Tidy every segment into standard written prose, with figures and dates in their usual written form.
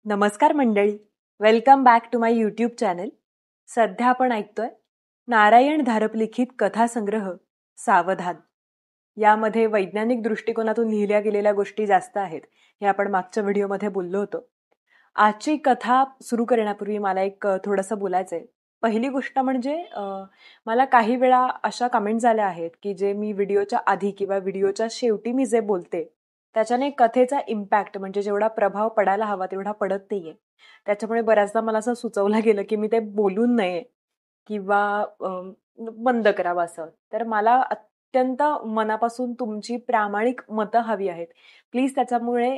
नमस्कार मंडळी, welcome back to my YouTube channel. सध्या आपण ऐकतोय नारायण धारप लिखित कथासंग्रह सावधान. यामध्ये वैज्ञानिक दृष्टिकोनातून लिहिल्या गेलेल्या गोष्टी जास्त आहेत, हे आपण मागच्या व्हिडिओमध्ये बोललो होतो. आजची कथा सुरू करण्यापूर्वी मला एक थोडंसं बोलायचंय. पहिली गोष्ट म्हणजे मला काही वेळा अशा कमेंट झाल्या आहेत की जे मी व्हिडिओच्या आधी किंवा व्हिडिओच्या शेवटी मी जे बोलते त्याच्याने कथेचा इम्पॅक्ट म्हणजे जेवढा प्रभाव पडायला हवा तेवढा पडत नाहीये. त्याच्यामुळे बऱ्याचदा मला असं सुचवलं गेलं की मी ते बोलू नये किंवा बंद करावं असं. तर मला अत्यंत मनापासून तुमची प्रामाणिक मतं हवी आहेत. प्लीज त्याच्यामुळे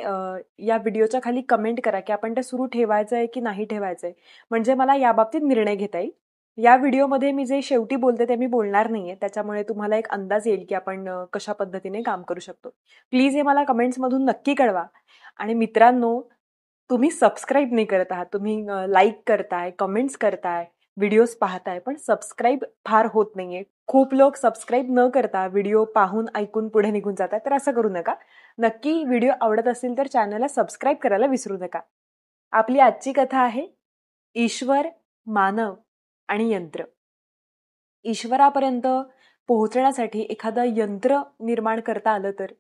या व्हिडिओच्या खाली कमेंट करा की आपण ते सुरू ठेवायचंय की नाही ठेवायचंय, म्हणजे मला याबाबतीत निर्णय घेता येईल. या व्हिडिओमध्ये मी जे शेवटी बोलते ते मी बोलणार नाहीये, त्याच्यामुळे तुम्हाला एक अंदाज येईल की आपण कशा पद्धतीने काम करू शकतो. प्लीज हे मला कमेंट्समधून नक्की कळवा. आणि मित्रांनो, तुम्ही सबस्क्राईब नाही करत आहात, तुम्ही लाईक करताय, कमेंट्स करताय, व्हिडिओज पाहताय, पण सबस्क्राईब फार होत नाहीये. खूप लोक सबस्क्राईब न करता व्हिडिओ पाहून ऐकून पुढे निघून जातात, तर असं करू नका. नक्की व्हिडिओ आवडत असेल तर चॅनलला सबस्क्राईब करायला विसरू नका. आपली आजची कथा आहे ईश्वर, मानव आणि यंत्र. ईश्वरापर्यंत पोहोचण्यासाठी एखादं यंत्र निर्माण करता आलं तर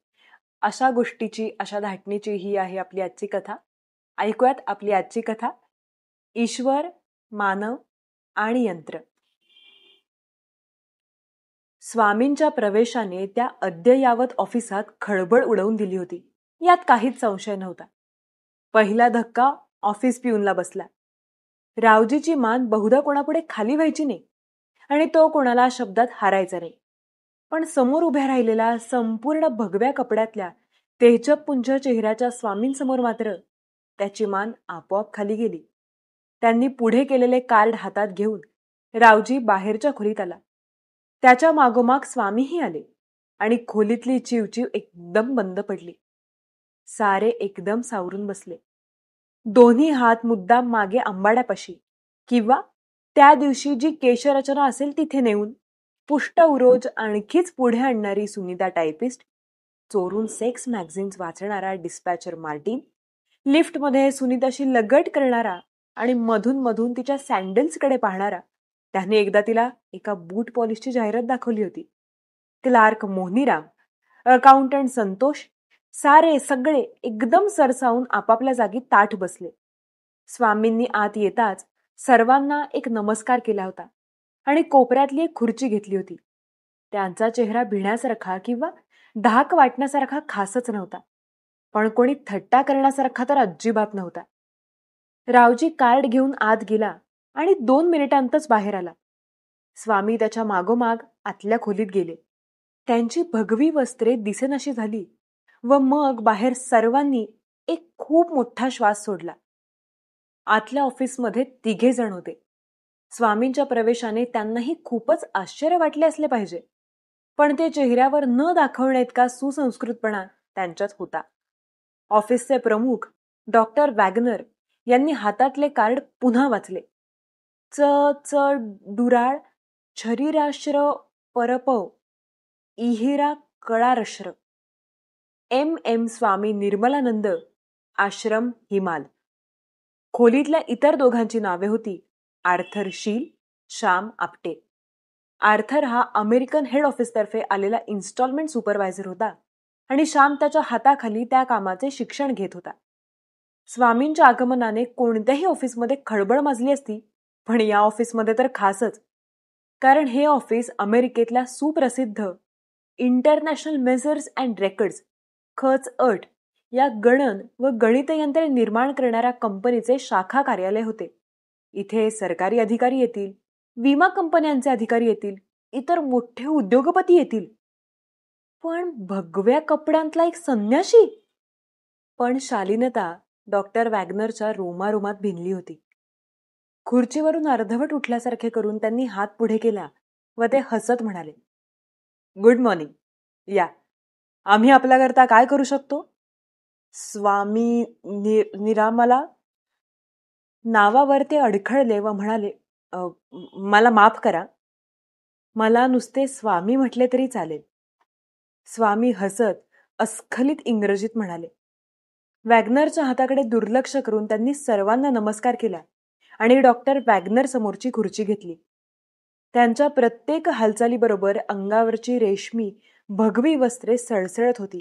अशा गोष्टीची, अशा धाटणीची ही आहे आपली आजची कथा. ऐकूयात आपली आजची कथा, ईश्वर, मानव आणि यंत्र. स्वामींच्या प्रवेशाने त्या अद्ययावत ऑफिसात खळबळ उडवून दिली होती, यात काहीच संशय नव्हता. पहिला धक्का ऑफिस पिऊनला बसला. रावजीची मान बहुधा कोणापुढे खाली व्हायची नाही आणि तो कोणाला शब्दात हारायचा नाही. पण समोर उभ्या राहिलेला संपूर्ण भगव्या कपड्यातल्या तेजपुंज चेहऱ्याच्या स्वामींसमोर मात्र त्याची मान आपोआप खाली गेली. त्यांनी पुढे केलेले कार्ड हातात घेऊन रावजी बाहेरच्या खोलीत आला. त्याच्या मागोमाग स्वामीही आले आणि खोलीतली चिवचिव एकदम बंद पडली. सारे एकदम सावरून बसले. दोन्ही हात मुद्दाम मागे आंबाड्यापाशी किंवा त्या दिवशी जी केशरचना असेल तिथे नेऊन पुष्ट उरोज आणखीच पुढे आणणारी सुनीता टायपिस्ट, चोरून सेक्स मॅगझिन्स वाचणारा डिस्पॅचर मार्टिन, लिफ्टमध्ये सुनीताशी लगट करणारा आणि मधून मधून तिच्या सँडल्सकडे पाहणारा, त्याने एकदा तिला एका बूट पॉलिशची जाहिरात दाखवली होती. क्लार्क मोहनीराम, अकाउंटंट संतोष, सारे सगळे एकदम सरसावून आपापल्या जागी ताठ बसले. स्वामींनी आत येताच सर्वांना एक नमस्कार केला होता आणि कोपऱ्यातली एक खुर्ची घेतली होती. त्यांचा चेहरा भिण्यासारखा किंवा धाक वाटण्यासारखा खासच नव्हता, पण कोणी थट्टा करण्यासारखा तर अजिबात नव्हता. रावजी कार्ड घेऊन आत गेला आणि 2 मिनिटांतच बाहेर आला. स्वामी त्याच्या मागोमाग आतल्या खोलीत गेले. त्यांची भगवी वस्त्रे दिसेनाशी झाली व मग बाहेर सर्वांनी एक खूप मोठा श्वास सोडला. आतल्या ऑफिसमध्ये 3 जण होते. स्वामींच्या प्रवेशाने त्यांनाही खूपच आश्चर्य वाटले असले पाहिजे, पण ते चेहऱ्यावर न दाखवण्याइतका सुसंस्कृतपणा त्यांच्यात होता. ऑफिसचे प्रमुख डॉक्टर वॅगनर यांनी हातातले कार्ड पुन्हा वाचले. च च डुराळ छरीराश्र परपव इहिरा कळारश्र, M स्वामी निर्मलानंद, आश्रम हिमाल. खोलीतल्या इतर दोघांची नावे होती आर्थर शील, श्याम आपटे. आर्थर हा अमेरिकन हेड ऑफिसतर्फे आलेला इन्स्टॉलमेंट सुपरवायझर होता आणि श्याम त्याच्या हाताखाली त्या कामाचे शिक्षण घेत होता. स्वामींच्या आगमनाने कोणत्याही ऑफिसमध्ये खळबळ माजली असती, पण या ऑफिसमध्ये तर खासच, कारण हे ऑफिस अमेरिकेतल्या सुप्रसिद्ध इंटरनॅशनल मेजर्स अँड रेकॉर्ड्स खच अट या गणन व गणितयंत्रे निर्माण करणाऱ्या कंपनीचे शाखा कार्यालय होते. इथे सरकारी अधिकारी येतील, विमा कंपन्यांचे अधिकारी येतील, इतर मोठे उद्योगपती येतील. पण भगव्या कपड्यांतला एक संन्याशी. पण शालीनता डॉक्टर वॅगनरच्या रोमारोमात भिनली होती. खुर्चीवरून अर्धवट उठल्यासारखे करून त्यांनी हात पुढे केला व ते हसत म्हणाले, गुड मॉर्निंग, या, आम्ही आपल्याकरता काय करू शकतो? स्वामी निरामला नावावर ते अडखळले व म्हणाले, मला माफ करा, मला नुसते स्वामी म्हटले तरी चालेल. स्वामी हसत अस्खलित इंग्रजीत म्हणाले, वॅगनरच्या हाताकडे दुर्लक्ष करून त्यांनी सर्वांना नमस्कार केला आणि डॉक्टर वॅगनर समोरची खुर्ची घेतली. त्यांच्या प्रत्येक हालचालीबरोबर अंगावरची रेशमी भगवी वस्त्रे सळसळत होती.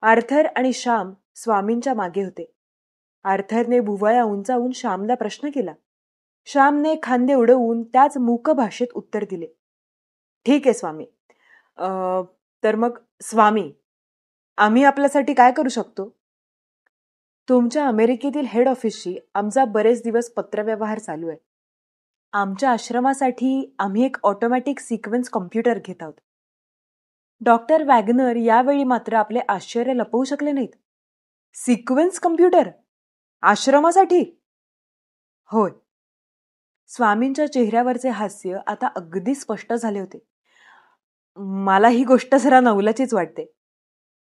आर्थर आणि श्याम स्वामींच्या मागे होते. आर्थरने भुवया उंचावून श्यामला प्रश्न केला. श्यामने खांदे उडवून त्याच मूक भाषेत उत्तर दिले. ठीक आहे स्वामी. तर मग स्वामी, आम्ही आपल्यासाठी काय करू शकतो? तुमच्या अमेरिकेतील हेड ऑफिसशी आमचा बरेच दिवस पत्रव्यवहार चालू आहे. आमच्या आश्रमासाठी आम्ही एक ऑटोमॅटिक सिक्वेन्स कॉम्प्युटर घेत आहोत. डॉक्टर वॅगनर यावेळी मात्र आपले आश्चर्य लपवू शकले नाहीत. सिक्वेन्स कम्प्युटर आश्रमासाठी? होय. स्वामींच्या चेहऱ्यावरचे हास्य आता अगदी स्पष्ट झाले होते. मला ही गोष्ट जरा नवलाचीच वाटते.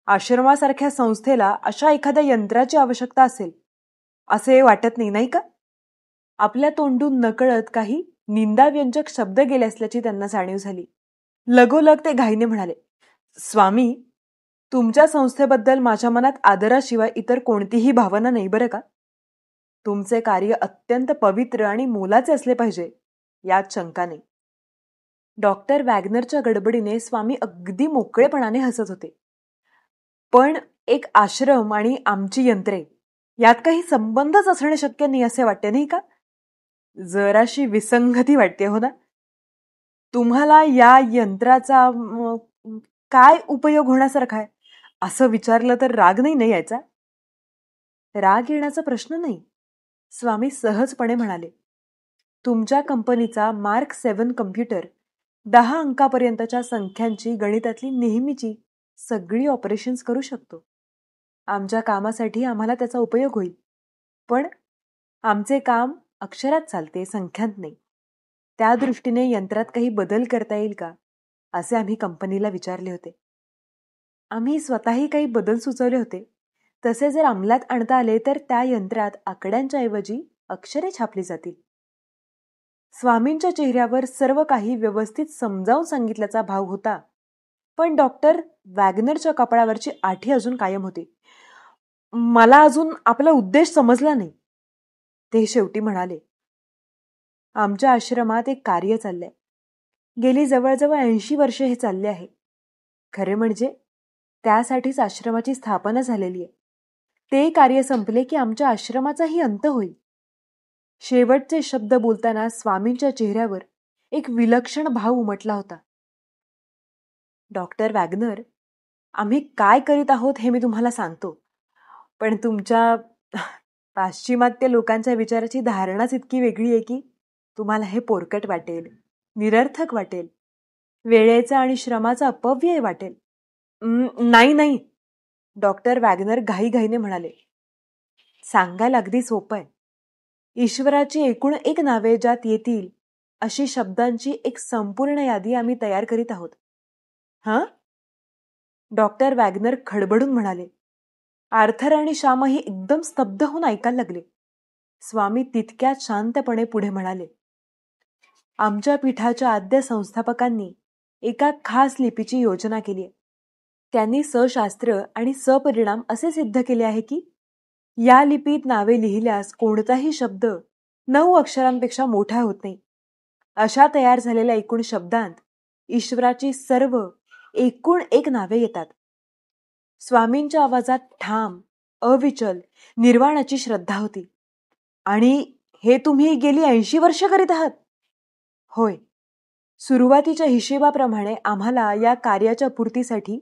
आश्रमासारख्या संस्थेला अशा एखाद्या यंत्राची आवश्यकता असेल असे वाटत नाही, नाही का? आपल्या तोंडून नकळत काही निंदाव्यंजक शब्द गेले असल्याची त्यांना जाणीव झाली. लगोलग ते घाईने म्हणाले, स्वामी, तुमच्या संस्थेबद्दल माझ्या मनात आदराशिवाय इतर कोणतीही भावना नाही बरं का? तुमचे कार्य अत्यंत पवित्र आणि मोलाचे असले पाहिजे, यात शंका नाही. डॉक्टर वॅगनरच्या गडबडीने स्वामी अगदी मोकळेपणाने हसत होते. पण एक आश्रम आणि आमची यंत्रे यात काही संबंधच असणे शक्य नाही असे वाटते, नाही का? जराशी विसंगती वाटते, हो ना? तुम्हाला या यंत्राचा काय उपयोग होण्यासारखा आहे असं विचारलं तर राग नाही यायचा? राग येण्याचा प्रश्न नाही, स्वामी सहजपणे म्हणाले. तुमच्या कंपनीचा मार्क 7 कम्प्युटर 10 अंकापर्यंतच्या संख्यांची गणितातली नेहमीची सगळी ऑपरेशन्स करू शकतो. आमच्या कामासाठी आम्हाला त्याचा उपयोग होईल. पण आमचे काम अक्षरात चालते, संख्यात नाही. त्या दृष्टीने यंत्रात काही बदल करता येईल का असे आम्ही कंपनीला विचारले होते. आम्ही स्वतःही काही बदल सुचवले होते. तसे जर अंमलात आणता आले तर त्या यंत्रात आकड्यांच्या ऐवजी अक्षरे छापली जातील. स्वामींच्या चेहऱ्यावर सर्व काही व्यवस्थित समजावून सांगितल्याचा भाव होता, पण डॉक्टर वॅगनरच्या कपाळावरची आठी अजून कायम होती. मला अजून आपला उद्देश समजला नाही, ते शेवटी म्हणाले. आमच्या आश्रमात एक कार्य चाललंय. गेली जवळजवळ 80 वर्षे हे चालले आहे. खरे म्हणजे त्यासाठीच आश्रमाची स्थापना झालेली आहे. ते कार्य संपले की आमच्या आश्रमाचाही अंत होईल. शेवटचे शब्द बोलताना स्वामींच्या चेहऱ्यावर एक विलक्षण भाव उमटला होता. डॉक्टर वॅगनर, आम्ही काय करीत आहोत हे मी तुम्हाला सांगतो, पण तुमच्या पाश्चिमात्य लोकांच्या विचाराची धारणाच इतकी वेगळी आहे की तुम्हाला हे पोरकट वाटेल, निरर्थक वाटेल, वेळेचा आणि श्रमाचा अपव्यय वाटेल. नाही, डॉक्टर वॅगनर घाईघाईने म्हणाले. सांगायला अगदी सोपं आहे. ईश्वराची एकूण एक नावे ज्यात येतील अशी शब्दांची एक संपूर्ण यादी आम्ही तयार करीत आहोत. हां? डॉक्टर वॅगनर खडबडून म्हणाले. आर्थर आणि श्यामही एकदम स्तब्ध होऊन ऐकायला लागले. स्वामी तितक्यात शांतपणे पुढे म्हणाले. आमच्या पीठाच्या आद्य संस्थापकांनी एका खास लिपीची योजना केली आहे. त्यांनी सशास्त्र आणि सपरिणाम असे सिद्ध केले आहे की या लिपीत नावे लिहिल्यास कोणताही शब्द 9 अक्षरांपेक्षा मोठा होत नाही. अशा तयार झालेल्या एकूण शब्दांत ईश्वराची सर्व एकूण एक नावे येतात. स्वामींच्या आवाजात ठाम, अविचल, निर्वाणाची श्रद्धा होती. आणि हे तुम्ही गेली 80 वर्ष करीत आहात? होय. सुरुवातीच्या हिशेबाप्रमाणे आम्हाला या कार्याच्या पूर्तीसाठी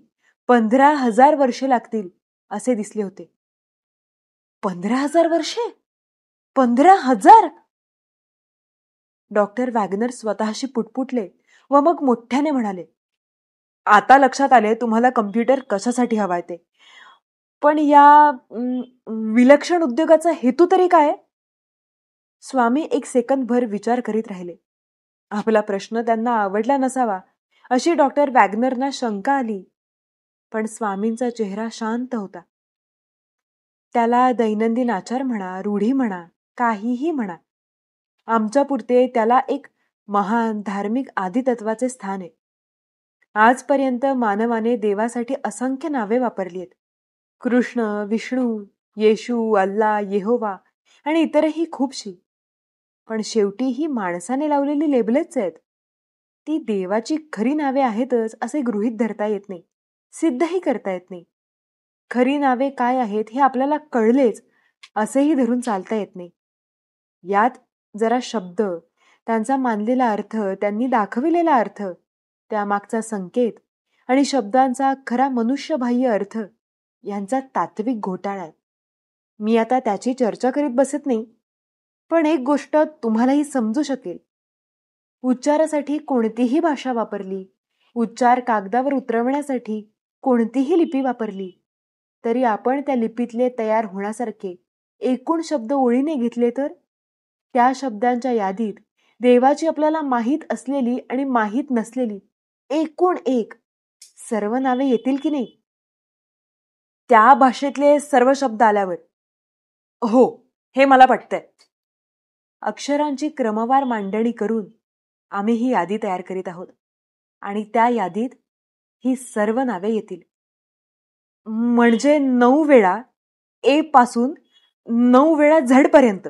15,000 वर्षे लागतील असे दिसले होते. 15,000 वर्षे? 15,000? डॉक्टर वॅगनर स्वतःशी पुटपुटले व मग मोठ्याने म्हणाले. आता लक्षात आले तुम्हाला कम्प्युटर कशासाठी हवाय ते. पण या विलक्षण उद्योगाचा हेतू तरी काय? स्वामी एक सेकंदभर विचार करीत राहिले. आपला प्रश्न त्यांना आवडला नसावा अशी डॉक्टर वॅगनरना शंका आली, पण स्वामींचा चेहरा शांत होता. त्याला दैनंदिन आचार म्हणा, रूढी म्हणा, काहीही म्हणा, आमच्या पुरते त्याला एक महान धार्मिक आदितत्वाचे स्थान आहे. आजपर्यंत मानवाने देवासाठी असंख्य नावे वापरली आहेत. कृष्ण, विष्णू, येशू, अल्ला, येहोवा आणि इतरही खूपशी. पण शेवटी ही माणसाने लावलेली लेबलच आहेत. ती देवाची खरी नावे आहेतच असे गृहीत धरता येत नाही, सिद्धही करता येत नाही. खरी नावे काय आहेत हे आपल्याला कळलेच असेही धरून चालता येत नाही. यात जरा शब्द, त्यांचा मानलेला अर्थ, त्यांनी दाखविलेला अर्थ, त्यामागचा संकेत आणि शब्दांचा खरा मनुष्यबाह्य अर्थ यांचा तात्विक घोटाळा आहे. मी आता त्याची चर्चा करीत बसत नाही, पण एक गोष्ट तुम्हालाही समजू शकेल. उच्चारासाठी कोणतीही भाषा वापरली, उच्चार कागदावर उतरवण्यासाठी कोणतीही लिपी वापरली, तरी आपण त्या लिपीतले तयार होण्यासारखे एकूण शब्द ओळीने घेतले तर त्या शब्दांच्या यादीत देवाची आपल्याला माहीत असलेली आणि माहीत नसलेली एकूण एक सर्व नावे येतील की नाही? त्या भाषेतले सर्व शब्द आल्यावर हो, हे मला पटतंय. अक्षरांची क्रमवार मांडणी करून आम्ही ही यादी तयार करीत आहोत आणि त्या यादीत ही सर्व नावे येतील. म्हणजे 9 वेळा ए पासून 9 वेळा झड पर्यंत.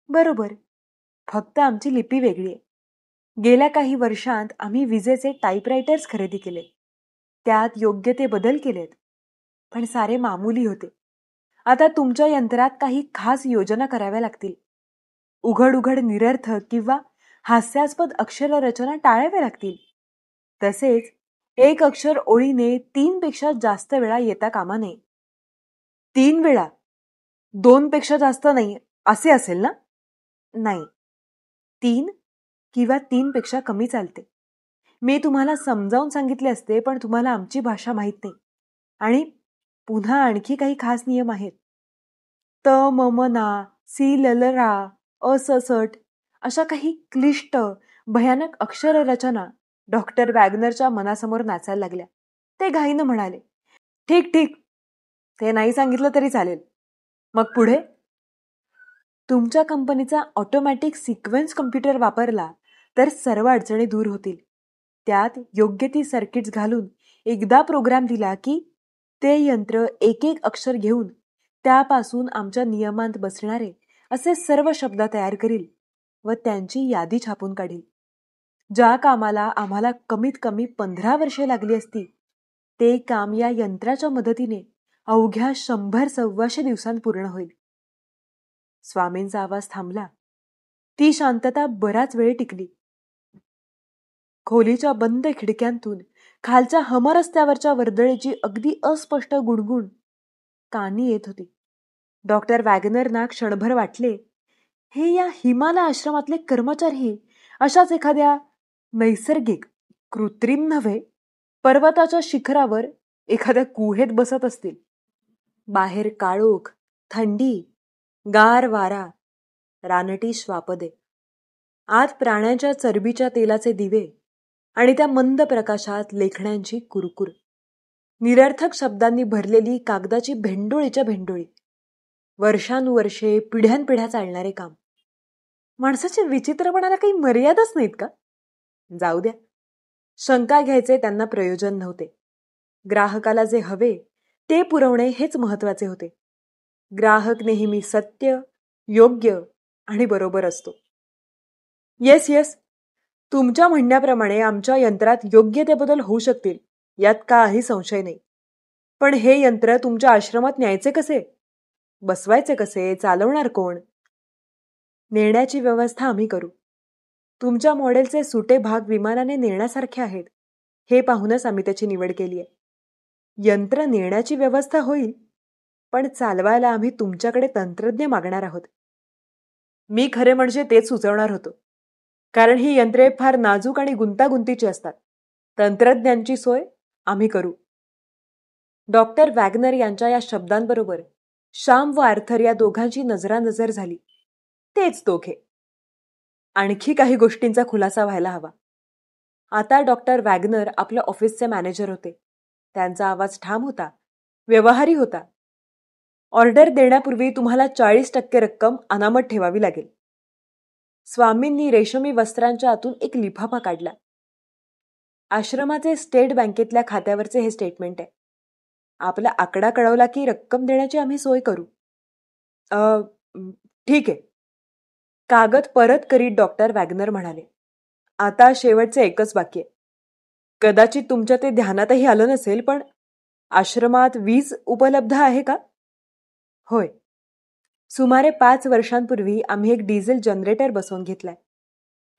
बरोबर. फक्त आमची लिपी वेगळी आहे. गेल्या काही वर्षांत आम्ही विजेचे टाईपरायटर्स खरेदी केले. त्यात योग्य ते बदल केलेत, पण सारे मामूली होते. आता तुमच्या यंत्रात काही खास योजना कराव्या लागतील. उघड उघड निरर्थक किंवा हास्यास्पद अक्षर रचना टाळाव्या लागतील. तसेच एक अक्षर ओळीने 3 पेक्षा जास्त वेळा येता कामा नये. 3 वेळा, 2 पेक्षा जास्त नाही असे असेल ना? नाही, 3 किंवा 3 पेक्षा कमी चालते. मी तुम्हाला समजावून सांगितले असते, पण तुम्हाला आमची भाषा माहीत नाही. आणि पुन्हा आणखी काही खास नियम आहेत. त म म ना, सी ल ल रा, अ स सट अशा काही क्लिष्ट भयानक अक्षर रचना डॉक्टर वॅगनरच्या मनासमोर नाचायला लागल्या. ते घाईनं म्हणाले, ठीक ठीक, ते नाही सांगितलं तरी चालेल. मग पुढे? तुमच्या कंपनीचा ऑटोमॅटिक सिक्वेन्स कम्प्युटर वापरला तर सर्व अडचणी दूर होतील. त्यात योग्य ती सर्किट्स घालून एकदा प्रोग्राम दिला की ते यंत्र एक एक अक्षर घेऊन त्यापासून आमच्या नियमांत बसणारे असे सर्व शब्द तयार करील व त्यांची यादी छापून काढील. ज्या कामाला आम्हाला कमीत कमी 15 वर्षे लागली असती, ते काम या यंत्राच्या मदतीने अवघ्या 100-125 दिवसांत पूर्ण होईल. स्वामींचा आवाज थांबला. ती शांतता बराच वेळ टिकली. खोलीच्या बंद खिडक्यांतून खालच्या हमरस्त्यावरच्या वर्दळीची अगदी अस्पष्ट गुणगुण कानी येत होती. डॉक्टर वॅगनरना क्षणभर वाटले, हे या हिमालय आश्रमातले कर्मचारी अशाच एखाद्या नैसर्गिक, कृत्रिम नव्हे, पर्वताच्या शिखरावर एखाद्या गुहेत बसत असतील. बाहेर काळोख, थंडी, गार वारा, रानटी श्वापदे, आत प्राण्यांच्या चरबीच्या तेलाचे दिवे आणि त्या मंद प्रकाशात लेखण्यांची कुरकुर, निरर्थक शब्दांनी भरलेली कागदाची भेंडोळीच्या भेंडोळी, वर्षानुवर्षे पिढ्यानपिढ्या चालणारे काम. माणसाच्या विचित्रपणाला काही मर्यादाच नाहीत का? जाऊ द्या. शंका घ्यायचे त्यांना प्रयोजन नव्हते. ग्राहकाला जे हवे ते पुरवणे हेच महत्वाचे होते. ग्राहक नेहमी सत्य, योग्य आणि बरोबर असतो. येस येस, तुमच्या म्हणण्याप्रमाणे आमच्या यंत्रात योग्य ते बदल होऊ शकतील, यात काही संशय नाही. पण हे यंत्र तुमच्या आश्रमात न्यायचे कसे? बसवायचे कसे? चालवणार कोण? नेण्याची व्यवस्था आम्ही करू. तुमच्या मॉडेलचे सुटे भाग विमानाने नेण्यासारखे आहेत हे पाहूनच आम्ही त्याची निवड केली आहे. यंत्र नेण्याची व्यवस्था होईल, पण चालवायला आम्ही तुमच्याकडे तंत्रज्ञ मागणार आहोत. मी खरे म्हणजे तेच सुचवणार होतो, कारण ही यंत्रे फार नाजूक आणि गुंतागुंतीची असतात. तंत्रज्ञांची सोय आम्ही करू. डॉक्टर वॅगनर यांच्या या शब्दांबरोबर श्याम व आर्थर या दोघांची नजरानजर झाली. तेच दोघे. आणखी काही गोष्टींचा खुलासा व्हायला हवा. आता डॉक्टर वॅगनर आपल्या ऑफिसचे मॅनेजर होते. त्यांचा आवाज ठाम होता, व्यवहारी होता. ऑर्डर देण्यापूर्वी तुम्हाला 40% रक्कम अनामत ठेवावी लागेल. स्वामींनी रेशमी वस्त्रांच्या आतून एक लिफाफा काढला. आश्रमाचे स्टेट बँकेतल्या खात्यावरचे हे स्टेटमेंट आहे. आपला आकडा कळवला की रक्कम देण्याची आम्ही सोय करू. "अ, ठीक आहे." कागद परत करीत डॉक्टर वॅगनर म्हणाले, "आता शेवटचे एकच बाकी आहे. कदाचित तुमच्या ते ध्यानातही आलं नसेल, पण आश्रमात वीज उपलब्ध आहे का?" "होय. सुमारे 5 वर्षांपूर्वी आम्ही एक डिझेल जनरेटर बसवून घेतलाय.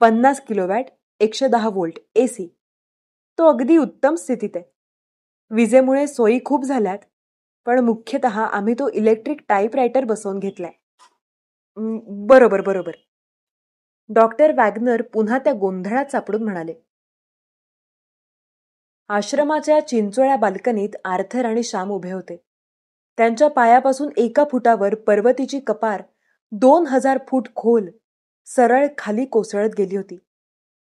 50 किलोवॅट, 110 व्होल्ट AC. तो अगदी उत्तम स्थितीत आहे. विजेमुळे सोयी खूप झाल्यात, पण मुख्यतः आम्ही तो इलेक्ट्रिक टाईपरायटर बसवून घेतलाय." बरोबर बरोबर." डॉक्टर वॅगनर पुन्हा त्या गोंधळात सापडून म्हणाले. आश्रमाच्या चिंचोळ्या बाल्कनीत आर्थर आणि श्याम उभे होते. त्यांच्या पायापासून 1 फुटावर पर्वतीची कपार 2000 फूट खोल सरळ खाली कोसळत गेली होती.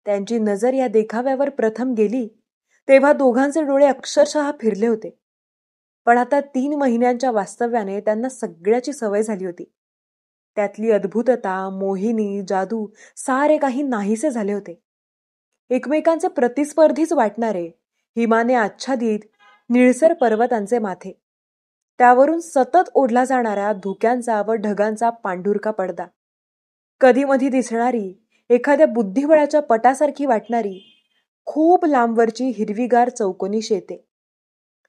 त्यांची नजर या देखाव्यावर प्रथम गेली तेव्हा दोघांचे डोळे अक्षरशः फिरले होते. पण आता 3 महिन्यांच्या वास्तव्याने त्यांना सगळ्याची सवय झाली होती. त्यातली अद्भुतता, मोहिनी, जादू सारे काही नाहीसे झाले होते. एकमेकांचे प्रतिस्पर्धीच वाटणारे, हिमाने आच्छादित निळसर पर्वतांचे माथे, त्यावरून सतत ओढला जाणाऱ्या धुक्यांचा व ढगांचा पांढुरका पडदा, कधीमधी दिसणारी एखाद्या बुद्धिबळाच्या पटासारखी वाटणारी खूप लांबवरची हिरवीगार चौकोनी शेते,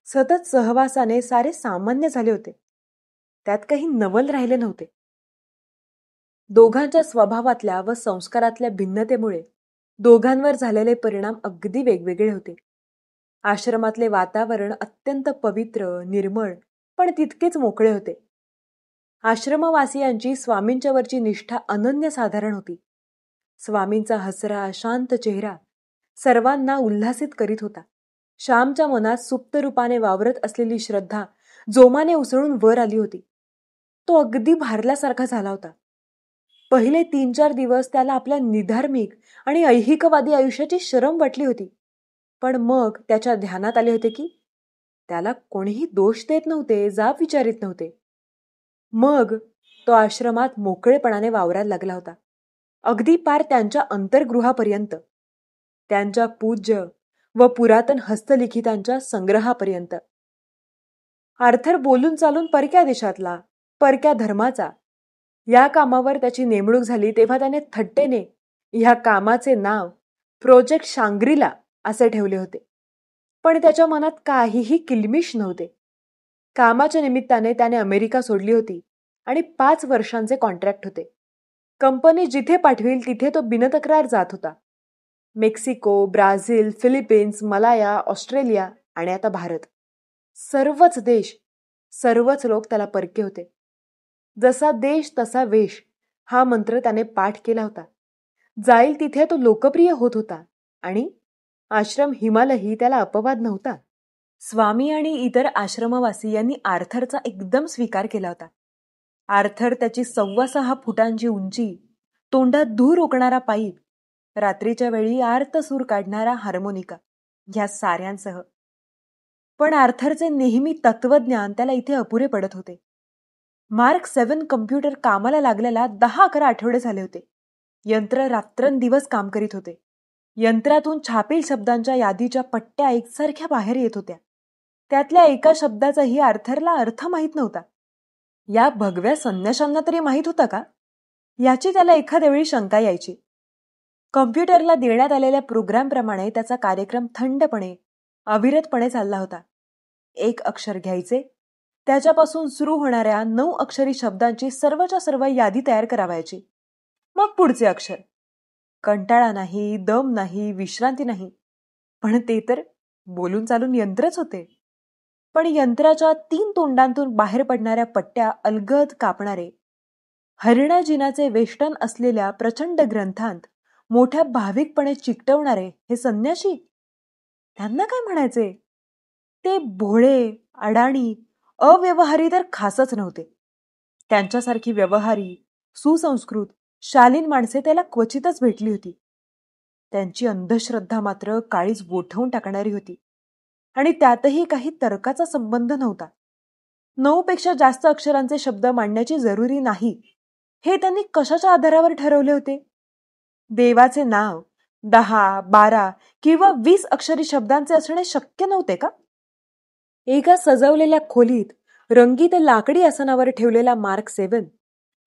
सतत सहवासाने सारे सामान्य झाले होते. त्यात काही नवल राहिले नव्हते. दोघांच्या स्वभावातल्या व संस्कारातल्या भिन्नतेमुळे दोघांवर झालेले परिणाम अगदी वेगवेगळे होते. आश्रमातले वातावरण अत्यंत पवित्र, निर्मळ, पण तितकेच मोकळे होते. आश्रमवासियांची स्वामींच्यावरची निष्ठा अनन्यसाधारण होती. स्वामींचा हसरा, शांत चेहरा सर्वांना उल्हासित करीत होता. श्यामच्या मनात सुप्त रूपाने वावरत असलेली श्रद्धा जोमाने उसळून वर आली होती. तो अगदी भारल्यासारखा झाला होता. पहिले 3-4 दिवस त्याला आपल्या निधार्मिक आणि ऐहिकवादी आयुष्याची शरम वाटली होती. पण मग त्याच्या ध्यानात आले होते की त्याला कोणीही दोष देत नव्हते, जाब विचारित नव्हते. मग तो आश्रमात मोकळेपणाने वावरायला लागला होता, अगदी पार त्यांच्या अंतर्गृहापर्यंत, त्यांच्या पूज्य व पुरातन हस्तलिखितांच्या संग्रहापर्यंत. आर्थर बोलून चालून परक्या देशातला, परक्या धर्माचा. या कामावर त्याची नेमणूक झाली तेव्हा त्याने थट्टेने ह्या कामाचे नाव प्रोजेक्ट शांग्रीला असे ठेवले होते. पण त्याच्या मनात काहीही किलमिश नव्हते. कामाच्या निमित्ताने त्याने अमेरिका सोडली होती आणि 5 वर्षांचे कॉन्ट्रॅक्ट होते. कंपनी जिथे पाठवेल तिथे तो बिनतक्रार जात होता. Mexico, Brazil, Philippines, Malaya, Australia आणि आता भारत. सर्वच देश, सर्वच लोक त्याला परके होते. जसा देश तसा वेश हा मंत्र त्याने पाठ केला होता. जाईल तिथे तो लोकप्रिय होत होता आणि आश्रम हिमालही त्याला अपवाद नव्हता. स्वामी आणि इतर आश्रमवासी यांनी आर्थरचा एकदम स्वीकार केला होता. आर्थर त्याची 6.25 फुटांची उंची, तोंडात धूर ओकणारा पाईप, रात्रीच्या वेळी आर्त सूर काढणारा हार्मोनिका, ह्या साऱ्यांसह. पण आर्थरचे नेहमी तत्वज्ञान त्याला इथे अपुरे पडत होते. मार्क 7 कम्प्युटर कामाला लागलेला 10-11 आठवडे झाले होते. यंत्र रात्रंदिवस काम करीत होते. यंत्रातून छापील शब्दांच्या यादीच्या पट्ट्या एकसारख्या बाहेर येत होत्या. त्यातल्या एका शब्दाचाही आर्थरला अर्थ माहीत नव्हता. या भगव्या संन्याशांना तरी माहीत होता का? याची त्याला एखाद्या वेळी शंका यायची. कम्प्युटरला देण्यात आलेल्या प्रोग्रामप्रमाणे त्याचा कार्यक्रम थंडपणे, अविरतपणे चालला होता. एक अक्षर घ्यायचे, त्याच्यापासून सुरू होणाऱ्या 9 अक्षरी शब्दांची सर्वच्या सर्व यादी तयार करावायची. मग पुढचे अक्षर. कंटाळा नाही, दम नाही, विश्रांती नाही. पण ते तर बोलून चालून यंत्रच होते. पण यंत्राच्या 3 तोंडांतून बाहेर पडणाऱ्या पट्ट्या अलगद कापणारे, हरिणाजिनाचे वेष्टन असलेल्या प्रचंड ग्रंथांत मोठ्या भाविकपणे चिकटवणारे हे संन्याशी, त्यांना काय म्हणायचे? ते भोळे, अडाणी, अव्यवहारी तर खासच नव्हते. त्यांच्यासारखी व्यवहारी, सुसंस्कृत, शालीन माणसे त्याला क्वचितच भेटली होती. त्यांची अंधश्रद्धा मात्र काळीच गोठवून टाकणारी होती आणि त्यातही काही तर्काचा संबंध नव्हता. 9 पेक्षा जास्त अक्षरांचे शब्द मांडण्याची जरुरी नाही, हे त्यांनी कशाच्या आधारावर ठरवले होते? देवाचे नाव 10, 12 किंवा 20 अक्षरी शब्दांचे असणे शक्य नव्हते का? एका सजवलेल्या खोलीत रंगीत लाकडी आसनावर ठेवलेला मार्क 7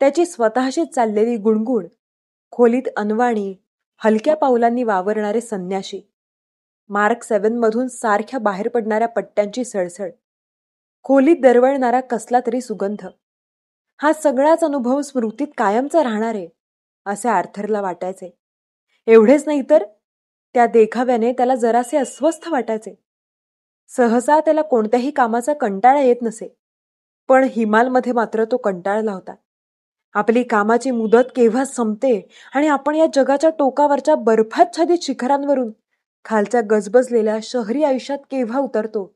त्याची स्वतःशीच चाललेली गुणगुण, खोलीत अनवाणी हलक्या पावलांनी वावरणारे संन्याशी, मार्क 7 मधून सारख्या बाहेर पडणाऱ्या पट्ट्यांची सळसळ, खोलीत दरवळणारा कसला तरी सुगंध, हा सगळाच अनुभव स्मृतीत कायमचा राहणार आहे असे आर्थरला वाटायचे. एवढेच नाही तर त्या देखाव्याने त्याला जरासे अस्वस्थ वाटायचे. सहसा त्याला कोणत्याही कामाचा कंटाळा येत नसे, पण हिमालमध्ये मात्र तो कंटाळला होता. आपली कामाची मुदत केव्हा संपते आणि आपण या जगाच्या टोकावरच्या बर्फाच्छादित शिखरांवरून खालच्या गजबजलेल्या शहरी आयुष्यात केव्हा उतरतो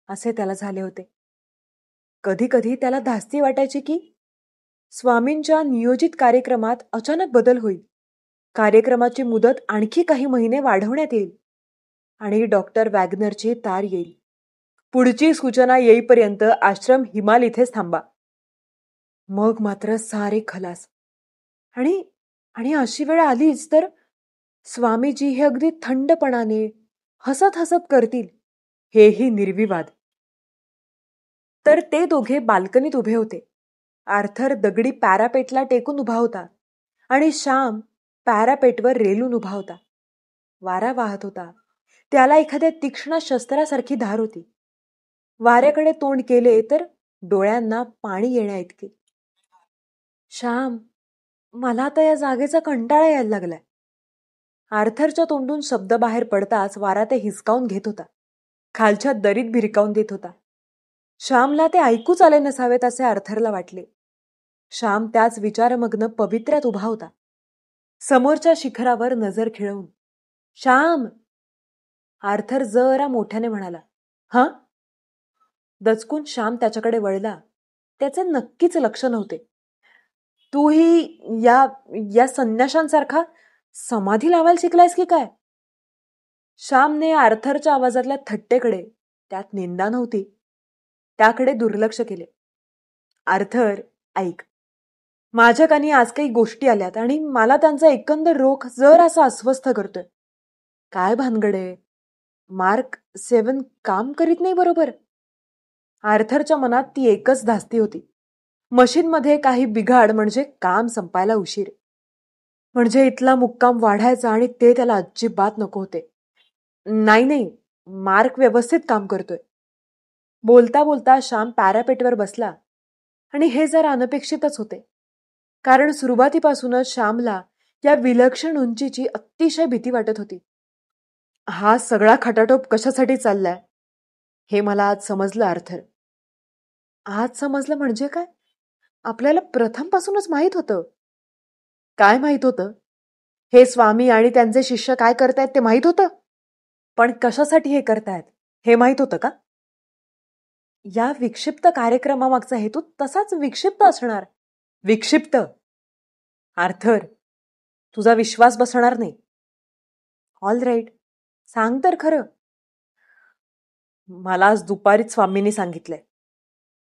असे त्याला झाले होते. कधी कधी त्याला धास्ती वाटायची की स्वामींच्या नियोजित कार्यक्रमात अचानक बदल होईल, कार्यक्रमाची मुदत आणखी काही महिने वाढवण्यात येईल आणि डॉक्टर वॅगनरची तार येईल. पुढची सूचना येईपर्यंत आश्रम हिमाल इथेच थांबा. मग मात्र सारे खलास. आणि अशी वेळ आलीच तर स्वामीजी हे अगदी थंडपणाने हसत हसत करतील हेही निर्विवाद. तर ते दोघे बाल्कनीत उभे होते. आर्थर दगडी पॅरापेटला टेकून उभा होता आणि श्याम पॅरापेटवर रेलून उभा होता. वारा वाहत होता. त्याला एखाद्या तीक्ष्ण शस्त्रासारखी धार होती. वाऱ्याकडे तोंड केले तर डोळ्यांना पाणी येण्या इतके. श्याम, मला आता या जागेचा कंटाळा यायला लागलाय. आर्थरच्या तोंडून शब्द बाहेर पडताच वारा ते हिसकावून घेत होता, खालच्या दरीत भिरकावून देत होता. श्यामला ते ऐकूच आले नसावेत असे आर्थरला वाटले. श्याम त्याच विचारमग्न पवित्र्यात उभा होता, समोरच्या शिखरावर नजर खिळवून. श्याम, आर्थर जरा मोठ्याने म्हणाला. हा? दचकून श्याम त्याच्याकडे वळला. त्याचे नक्कीच लक्ष नव्हते. तूही या संन्याशांसारखा समाधी लावायला शिकलायस की काय? श्यामने आर्थरच्या आवाजातल्या थट्टेकडे, त्यात निंदा नव्हती, त्याकडे दुर्लक्ष केले. आर्थर, ऐक, माझ्या कानी आज काही गोष्टी आल्यात आणि मला त्यांचा एकंदर रोख जरासा अस्वस्थ करतोय. काय भानगडे? मार्क 7 काम करीत नाही बरोबर? आर्थरच्या मनात ती एकच धास्ती होती. मशीनमध्ये काही बिघाड म्हणजे काम संपायला उशीर, म्हणजे इथला मुक्काम वाढायचा आणि ते त्याला अजिबात नको होते. नाही, मार्क व्यवस्थित काम करतोय. बोलता बोलता श्याम पॅरापेटवर बसला आणि हे जरा अनपेक्षितच होते, कारण सुरुवातीपासूनच श्यामला या विलक्षण उंचीची अतिशय भीती वाटत होती. हा सगळा खटाटोप कशासाठी चाललाय हे मला आज समजलं आर्थर. आज समजलं म्हणजे काय? आपल्याला प्रथमपासूनच माहित होतं. काय माहित होतं? हे स्वामी आणि त्यांचे शिष्य काय करतायत ते माहित होतं, पण कशासाठी हे करतायत हे माहित होतं का? या विक्षिप्त कार्यक्रमामागचा हेतू तसाच विक्षिप्त असणार. विक्षिप्त? आर्थर, तुझा विश्वास बसणार नाही. ऑल राईट, सांग तर खरं. मला आज दुपारीच स्वामींनी सांगितलंय.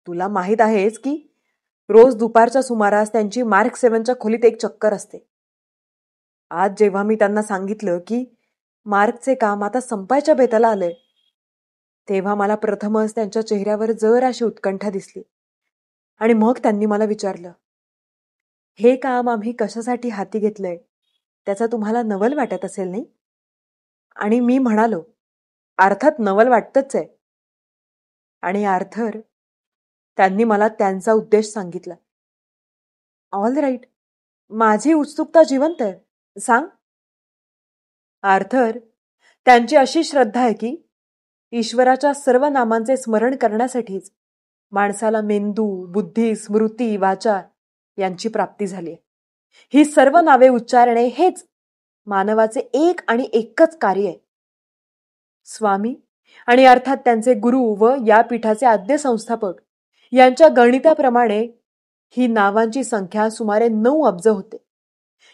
तुला माहित आहेच की रोज दुपारच्या सुमारास त्यांची मार्क 7च्या खोलीत एक चक्कर असते. आज जेव्हा मी त्यांना सांगितलं की मार्कचे काम आता संपायच्या बेताला आलंय, तेव्हा मला प्रथमच त्यांच्या चेहऱ्यावर जराशी उत्कंठा दिसली आणि मग त्यांनी मला विचारलं, हे काम आम्ही कशासाठी हाती घेतलंय त्याचा तुम्हाला नवल वाटत असेल नाही? आणि मी म्हणालो, अर्थात नवल वाटतच आहे. आणि आर्थर, त्यांनी मला त्यांचा उद्देश सांगितला. ऑल राईट, माझी उत्सुकता जिवंत आहे, सांग. आर्थर, त्यांची अशी श्रद्धा आहे की ईश्वराच्या सर्व नामांचे स्मरण करण्यासाठीच माणसाला मेंदू, बुद्धी, स्मृती, वाचा यांची प्राप्ती झाली. ही सर्व नावे उच्चारणे हेच मानवाचे एक आणि एकच कार्य आहे. स्वामी आणि अर्थात त्यांचे गुरु व या पीठाचे आद्य संस्थापक यांच्या गणिताप्रमाणे ही नावांची संख्या सुमारे 9 अब्ज होते.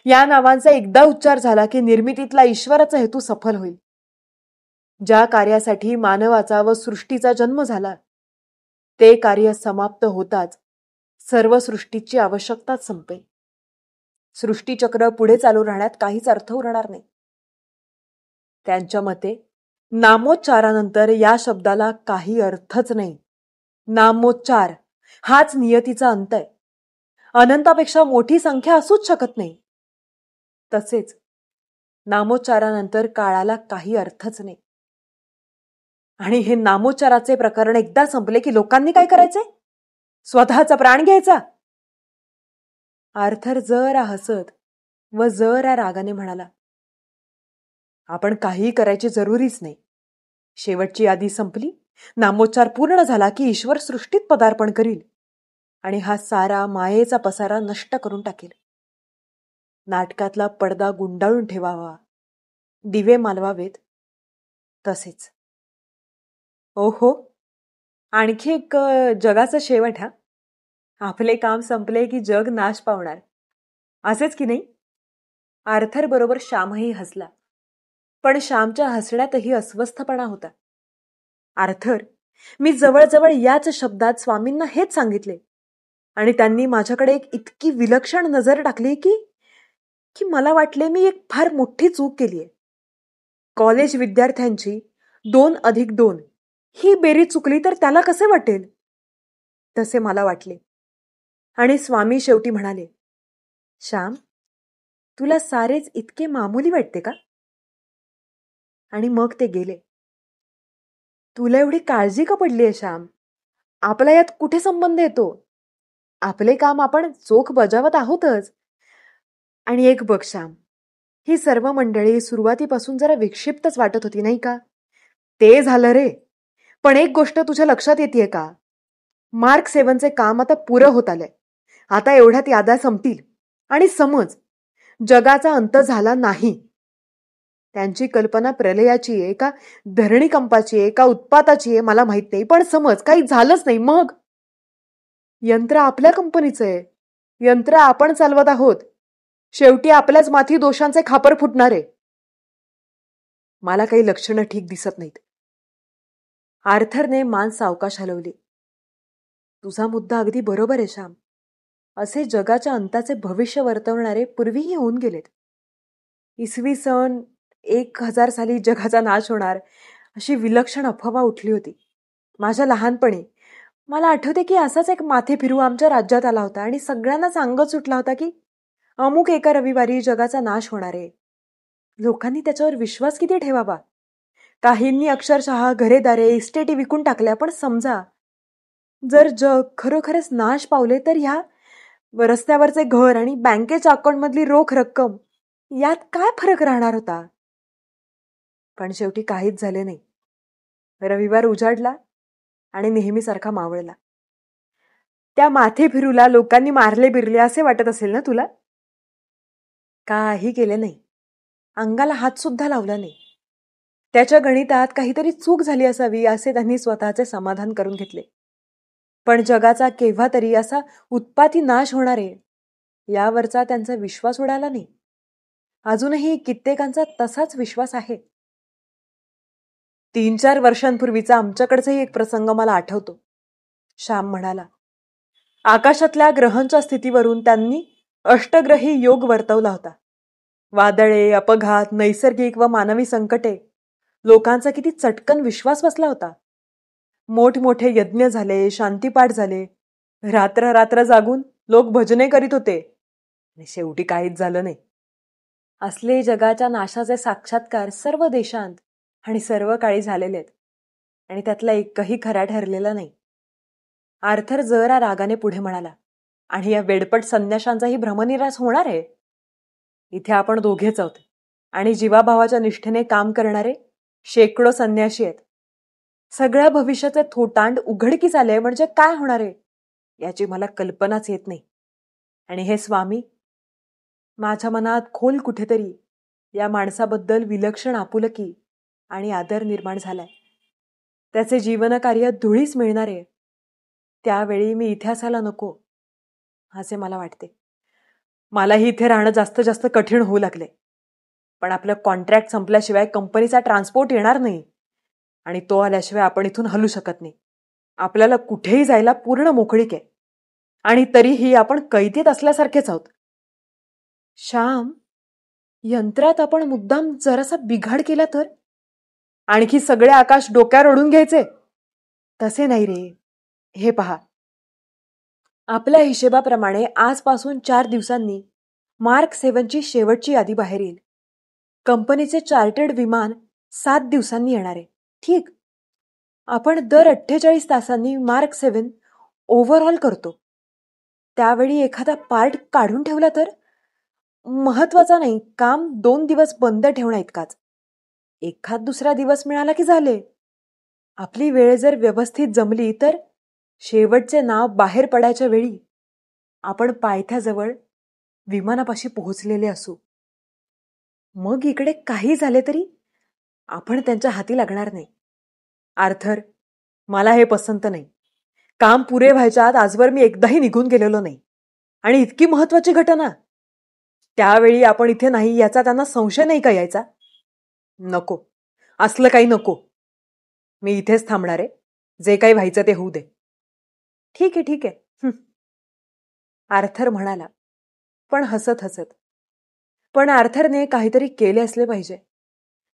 या नावांचा एकदा उच्चार झाला की निर्मितीतला ईश्वराचा हेतू सफल होईल. ज्या कार्यासाठी मानवाचा व सृष्टीचा जन्म झाला ते कार्य समाप्त होताच सर्व सृष्टीची आवश्यकताच संपेल. सृष्टीचक्र पुढे चालू राहण्यात काहीच अर्थ उरणार नाही. त्यांच्या मते नामोच्चारानंतर या शब्दाला काही अर्थच नाही. नामोच्चार हाच नियतीचा अंत आहे. अनंतापेक्षा मोठी संख्या असूच शकत नाही. तसेच नामोच्चारानंतर काळाला काही अर्थच नाही. आणि हे नामोच्चाराचे प्रकरण एकदा संपले की लोकांनी काय करायचे? स्वतःचा प्राण घ्यायचा. आर्थर जरा हसत व जरा रागाने म्हणाला, आपण काहीही करायची जरुरीच नाही. शेवटची यादी संपली, नामोच्चार पूर्ण झाला की ईश्वर सृष्टीत पदार्पण करील आणि हा सारा मायेचा पसारा नष्ट करून टाकेल. नाटकातला पडदा गुंडाळून ठेवावा, दिवे मालवावेत, तसेच. ओहो, आणखी एक जगाचा शेवट हा. आपले काम संपले की जग नाश पावणार, असेच की नाही? आर्थर बरोबर श्यामही हसला, पण श्यामच्या हसण्यातही अस्वस्थपणा होता. आर्थर, मी जवळजवळ याच शब्दात स्वामींना हेच सांगितले आणि त्यांनी माझ्याकडे एक इतकी विलक्षण नजर टाकली की मला वाटले मी एक फार मोठी चूक केलीये. कॉलेज विद्यार्थ्यांची 2+2 ही बेरीज चुकली तर त्याला कसे वाटेल? तसे मला वाटले. आणि स्वामी शेवटी म्हणाले, श्याम, तुला सारेच इतके मामूली वाटते का? आणि मग ते गेले. तुला एवढी काळजी का पडलीये श्याम? आपला यात कुठे संबंध येतो? आपले काम आपण चोख बजावत आहोतच. आणि एक बघ श्याम, ही सर्व मंडळी सुरुवातीपासून जरा विक्षिप्तच वाटत होती नाही का? ते झालं रे. पण एक गोष्ट तुझ्या लक्षात येतेय का? मार्क 7चे काम आता पुरं होत आलंय. आता एवढ्यात याद्या संपतील आणि समज जगाचा अंत झाला नाही. त्यांची कल्पना प्रलयाची आहे का धरणीकंपाची आहे का उत्पाताची आहे मला माहित नाही, पण समज काही झालंच नाही, मग यंत्र आपल्या कंपनीचं आहे. यंत्र आपण चालवत आहोत. शेवटी आपल्याच माथी दोषांचे खापर फुटणार आहे. मला काही लक्षणं ठीक दिसत नाहीत. आर्थरने मान सावकाश हलवली. तुझा मुद्दा अगदी बरोबर आहे श्याम. असे जगाच्या अंताचे भविष्य वर्तवणारे पूर्वीही होऊन गेलेत. इसवी सन 1000 साली जगाचा नाश होणार अशी विलक्षण अफवा उठली होती. माझ्या लहानपणी मला आठवते की असाच एक माथे फिरू आमच्या राज्यात आला होता आणि सगळ्यांना सांगत सुटला होता की अमुक एका रविवारी जगाचा नाश होणार आहे. लोकांनी त्याच्यावर विश्वास किती ठेवावा? काहींनी अक्षरशः घरेदारे इस्टेटी विकून टाकल्या. पण समजा जर जग खरोखरच नाश पावले तर ह्या रस्त्यावरचे घर आणि बँकेच्या अकाउंटमधली रोख रक्कम यात काय फरक राहणार होता? पण शेवटी काहीच झाले नाही. रविवार उजाडला आणि नेहमीसारखा मावळला. त्या माथे फिरूला लोकांनी मारले बिरले असे वाटत असेल ना तुला? काही केले नाही. अंगाला हात सुद्धा लावला नाही. त्याच्या गणितात काहीतरी चूक झाली असावी असे त्यांनी स्वतःचे समाधान करून घेतले. पण जगाचा केव्हा तरी असा उत्पाती नाश होणार आहे यावरचा त्यांचा विश्वास उडाला नाही. अजूनही कित्येकांचा तसाच विश्वास आहे. 3-4 वर्षांपूर्वीचा आमच्याकडचाही एक प्रसंग मला आठवतो. श्याम म्हणाला, आकाशातल्या ग्रहांच्या स्थितीवरून त्यांनी अष्टग्रही योग वर्तवला होता. वादळे, अपघात, नैसर्गिक व मानवी संकटे, लोकांचा किती चटकन विश्वास बसला होता. मोठमोठे यज्ञ झाले, शांतीपाठ झाले, रात्र रात्र जागून लोक भजने करीत होते. आणि शेवटी काहीच झालं नाही. असले जगाच्या नाशाचे साक्षात्कार सर्व देशांत आणि सर्व काळी झालेले आहेत आणि त्यातला एकही खरा ठरलेला नाही. आर्थर जरा रागाने पुढे म्हणाला, आणि या वेडपट संन्याशांचाही भ्रमनिरास होणार आहे. इथे आपण दोघेच आहोत आणि जीवाभावाच्या निष्ठेने काम करणारे शेकडो संन्याशी आहेत. सगळ्या भविष्याचे थोतांड उघडकीस आले म्हणजे काय होणार आहे याची मला कल्पनाच येत नाही. आणि हे स्वामी, माझ्या मनात खोल कुठेतरी या माणसाबद्दल विलक्षण आपुलकी आणि आदर निर्माण झालाय. त्याचे जीवनकार्य धुळीस मिळणार आहे. त्यावेळी मी इथे असायला नको असे मला वाटते. मलाही इथे राहणं जास्त जास्त कठीण होऊ लागले. पण आपलं कॉन्ट्रॅक्ट संपल्याशिवाय कंपनीचा ट्रान्सपोर्ट येणार नाही आणि तो आल्याशिवाय आपण इथून हलू शकत नाही. आपल्याला कुठेही जायला पूर्ण मोकळीक आहे आणि तरीही आपण कैदेत असल्यासारखेच आहोत. श्याम, यंत्रात आपण मुद्दाम जरासा बिघाड केला तर आणखी सगळे आकाश डोक्यावर ओढून घ्यायचे? तसे नाही रे. हे पहा, आपल्या हिशेबाप्रमाणे आजपासून 4 दिवसांनी मार्क 7ची शेवटची यादी बाहेर येईल. कंपनीचे चार्टर्ड विमान 7 दिवसांनी येणार आहे. ठीक. आपण दर 48 तासांनी मार्क 7 ओव्हरऑल करतो. त्यावेळी एखादा पार्ट काढून ठेवला तर? महत्वाचा नाही, काम 2 दिवस बंद ठेवणं इतकाच. एखाद दुसरा दिवस मिळाला की झाले. आपली वेळ जर व्यवस्थित जमली तर शेवटचे नाव बाहेर पडायच्या वेळी आपण पायथ्याजवळ विमानापाशी पोहोचलेले असू. मग इकडे काही झाले तरी आपण त्यांच्या हाती लागणार नाही. आर्थर, मला हे पसंत नाही. काम पुरे व्हायच्या आत आजवर मी एकदाही निघून गेलेलो नाही. आणि इतकी महत्वाची घटना. त्यावेळी आपण इथे नाही याचा त्यांना संशय नाही का यायचा? नको, असलं काही नको. मी इथेच थांबणार आहे. जे काही व्हायचं ते होऊ दे. ठीक आहे, ठीक आहे. आर्थर म्हणाला, पण हसत हसत. पण आर्थरने काहीतरी केले असले पाहिजे.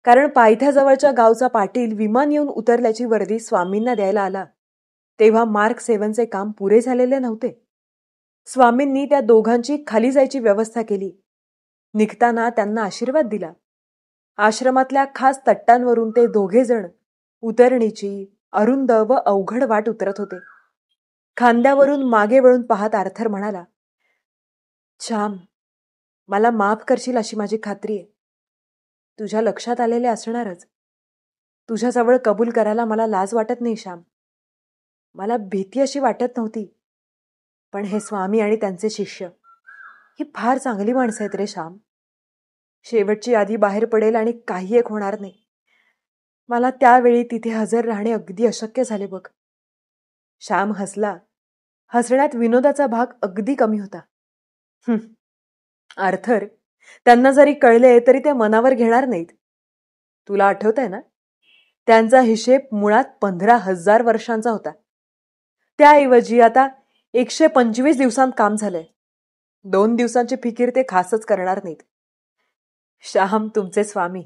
कारण पायथ्याजवळच्या गावचा पाटील विमान येऊन उतरल्याची वर्दी स्वामींना द्यायला आला तेव्हा मार्क 7चे काम पुरे झालेले नव्हते. स्वामींनी त्या दोघांची खाली जायची व्यवस्था केली. निघताना त्यांना आशीर्वाद दिला. आश्रमातल्या खास तट्टांवरून ते दोघे जण उतरणीची अरुंद व अवघड वाट उतरत होते. खांद्यावरून मागे वळून पाहत आर्थर म्हणाला, श्याम, मला माफ करशील अशी माझी खात्री आहे. तुझ्या लक्षात आलेले असणारच. तुझ्याजवळ कबूल करायला मला लाज वाटत नाही श्याम. मला भीती अशी वाटत नव्हती. पण हे स्वामी आणि त्यांचे शिष्य ही फार चांगली माणसं आहेत रे श्याम. शेवटची यादी बाहेर पडेल आणि काही एक होणार नाही. मला त्यावेळी तिथे हजर राहणे अगदी अशक्य झाले बघ. श्याम हसला. हसण्यात विनोदाचा भाग अगदी कमी होता. आर्थर, त्यांना जरी कळले तरी ते मनावर घेणार नाहीत. तुला आठवतंय ना, त्यांचा हिशेब मुळात 15,000 वर्षांचा होता. त्याऐवजी आता 125 दिवसांत काम झालंय. 2 दिवसांची फिकीर ते खासच करणार नाहीत. श्याम, तुमचे स्वामी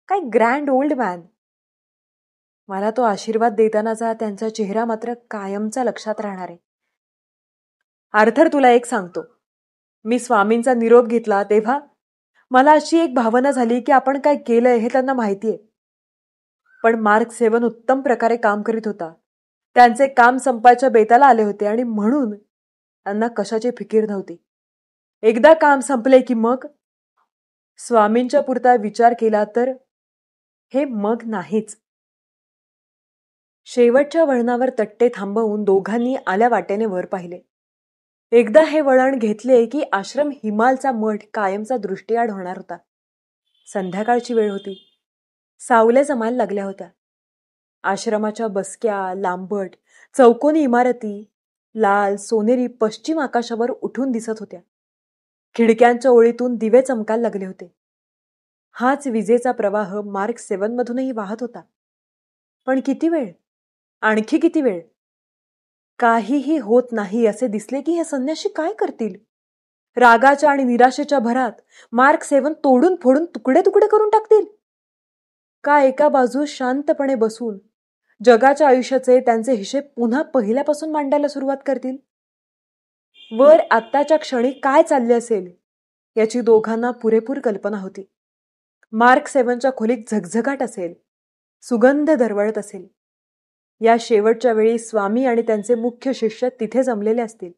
काय ग्रँड ओल्ड मॅन. मला तो आशीर्वाद देतानाचा त्यांचा चेहरा मात्र कायमचा लक्षात राहणार आहे. आर्थर, तुला एक सांगतो. मी स्वामींचा निरोप घेतला तेव्हा मला अशी एक भावना झाली की आपण काय केलंय हे त्यांना माहितीये. पण मार्क 7 उत्तम प्रकारे काम करीत होता. त्यांचे काम संपायच्या बेताला आले होते आणि म्हणून त्यांना कशाची फिकीर नव्हती. एकदा काम संपले की मग स्वामींच्या पुरता विचार केला तर हे मग नाहीच. शेवटच्या वळणावर तट्टे थांबवून दोघांनी आल्या वाटेने वर पाहिले. एकदा हे वळण घेतले की आश्रम हिमालचा मठ कायमचा दृष्टीआड होणार होता. संध्याकाळची वेळ होती. सावल्या जमायला लागल्या होत्या. आश्रमाच्या बसक्या, लांबट, चौकोनी इमारती लाल सोनेरी पश्चिम आकाशावर उठून दिसत होत्या. खिडक्यांच्या ओळीतून दिवे चमकायला लागले होते. हाच विजेचा प्रवाह मार्क 7 मधूनही वाहत होता. पण किती वेळ? आणखी किती वेळ? काहीही होत नाही असे दिसले की हे संन्यासी काय करतील? रागाच्या आणि निराशेच्या भरात मार्क 7 तोडून फोडून तुकडे तुकडे करून टाकतील? का एका बाजूस शांतपणे बसून जगाच्या आयुष्याचे त्यांचे हिशेब पुन्हा पहिल्यापासून मांडायला सुरुवात करतील? वर आत्ताच्या क्षणी काय चालले असेल याची दोघांना पुरेपूर कल्पना होती. मार्क 7च्या खोलीत झगझगाट असेल, सुगंध दरवळत असेल. या शेवटच्या वेळी स्वामी आणि त्यांचे मुख्य शिष्य तिथे जमलेले असतील.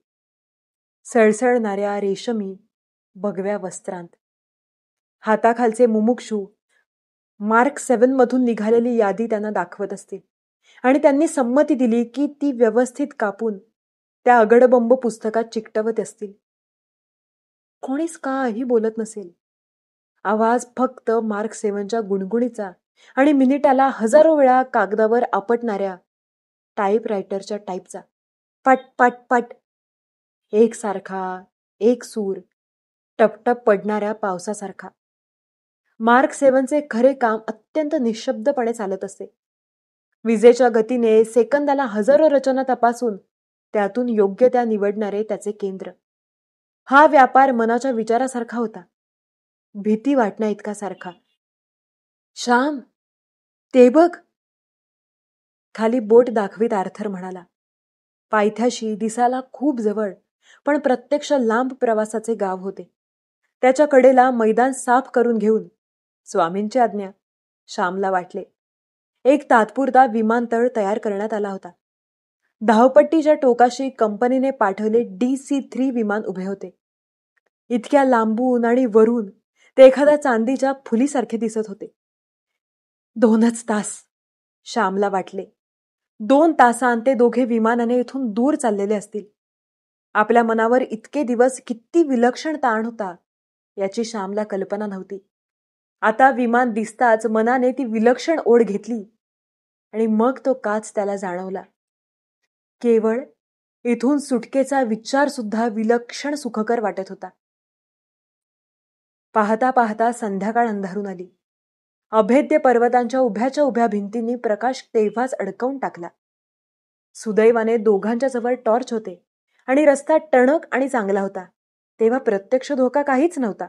सळसळणाऱ्या रेशमी भगव्या वस्त्रांत. हाताखालचे मुमुक्षू मार्क 7 मधून निघालेली यादी त्यांना दाखवत असतील आणि त्यांनी संमती दिली की ती व्यवस्थित कापून त्या अगडबंब पुस्तकात चिकटवत असतील. कोणीच काही बोलत नसेल. आवाज फक्त मार्क 7च्या गुणगुणीचा आणि मिनिटाला हजारो वेळा कागदावर आपटणाऱ्या टाईपरायटरच्या टाईपचा. पट पट पट. एकसारखा, एक सूर, टपटप पडणाऱ्या पावसासारखा. मार्क 7चे खरे काम अत्यंत निशब्दपणे चालत असे. विजेच्या गतीने सेकंदाला हजारो रचना तपासून त्यातून योग्य त्या निवडणारे त्याचे केंद्र. हा व्यापार मनाच्या विचारासारखा होता. भीती वाटण्या इतका सारखा. श्याम, ते बघ. खाली बोट दाखवीत आर्थर म्हणाला. पायथ्याशी दिसायला खूप जवळ पण प्रत्यक्ष लांब प्रवासाचे गाव होते. त्याच्या कडेला मैदान साफ करून घेऊन स्वामींची आज्ञा श्यामला वाटले. एक तात्पुरता विमानतळ तयार करण्यात आला होता. धावपट्टीच्या टोकाशी कंपनीने पाठवले DC-3 विमान उभे होते. इतक्या लांबून आणि वरून ते एखाद्या चांदीच्या फुलीसारखे दिसत होते. 2च तास श्यामला वाटले. 2 तासांत ते दोघे विमानाने इथून दूर चाललेले असतील. आपल्या मनावर इतके दिवस किती विलक्षण ताण होता याची श्यामला कल्पना नव्हती. आता विमान दिसताच मनाने ती विलक्षण ओढ घेतली आणि मग तो काच त्याला जाणवला. केवळ इथून सुटकेचा विचार सुद्धा विलक्षण सुखकर वाटत होता. पाहता पाहता संध्याकाळ अंधारून आली. अभेद्य पर्वतांच्या उभ्याच्या उभ्या भिंतींनी प्रकाश तेव्हाच अडकवून टाकला. सुदैवाने दोघांच्या जवळ टॉर्च होते आणि रस्ता टणक आणि चांगला होता. तेव्हा प्रत्यक्ष धोका काहीच नव्हता.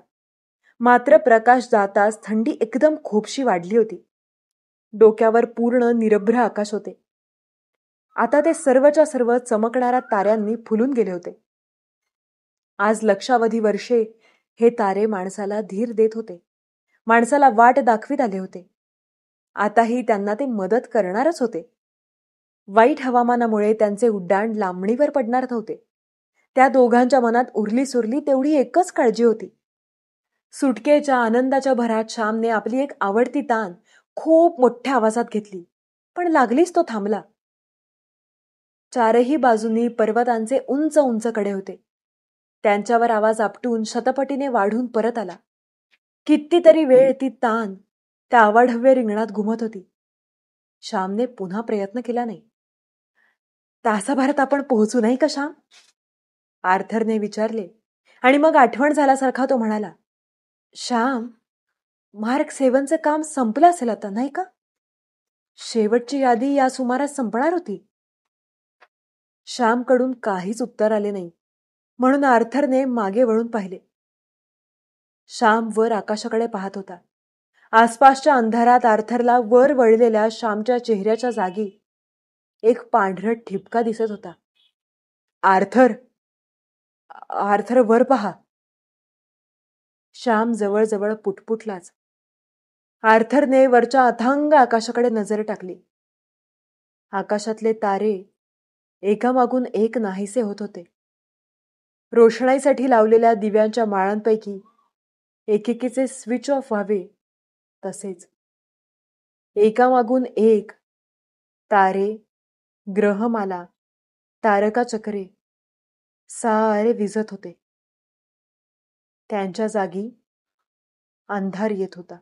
मात्र प्रकाश जाताच थंडी एकदम खूपशी वाढली होती. डोक्यावर पूर्ण निरभ्र आकाश होते. आता ते सर्वच्या सर्व चमकणाऱ्या ताऱ्यांनी फुलून गेले होते. आज लक्षावधी वर्षे हे तारे माणसाला धीर देत होते. माणसाला वाट दाखवीत आले होते. आताही त्यांना ते मदत करणारच होते. वाईट हवामानामुळे त्यांचे उड्डाण लांबणीवर पडणार नव्हते. त्या दोघांच्या मनात उरली सुरली तेवढी एकच काळजी होती. सुटकेच्या आनंदाच्या भरात श्यामने आपली एक आवडती तान खूप मोठ्या आवाजात घेतली, पण लागलीच तो थांबला. चारही बाजूंनी पर्वतांचे उंच उंच कडे होते. त्यांच्यावर आवाज आपटून शतपटीने वाढून परत आला. कितीतरी वेळ ती तान त्या अवाढव्य रिंगणात घुमत होती. श्यामने पुन्हा प्रयत्न केला नाही. तासाभरात आपण पोहोचू नाही का श्याम? आर्थरने विचारले आणि मग आठवण झाल्यासारखा तो म्हणाला, श्याम, मार्क 7चे काम संपलं असेल आता, नाही का? शेवटची यादी या सुमारास संपणार होती. श्यामकडून काहीच उत्तर आले नाही, म्हणून आर्थरने मागे वळून पाहिले. श्याम वर आकाशाकडे पाहत होता. आसपासच्या अंधारात आर्थरला वर वळलेल्या श्यामच्या चेहऱ्याच्या जागी एक पांढरट ठिपका दिसत होता. आर्थर, आर्थर, वर पहा. श्याम जवळजवळ पुटपुटलाच. आर्थरने वरच्या अथांग आकाशाकडे नजर टाकली. आकाशातले तारे एकामागून एक नाहीसे होत होते. रोषणाईसाठी लावलेल्या दिव्यांच्या माळांपैकी एकेकीचे स्विच ऑफ व्हावे तसेच एकामागून एक तारे, ग्रहमाला, तारकाचक्रे सारे विझत होते. त्यांच्या जागी अंधार येत होता.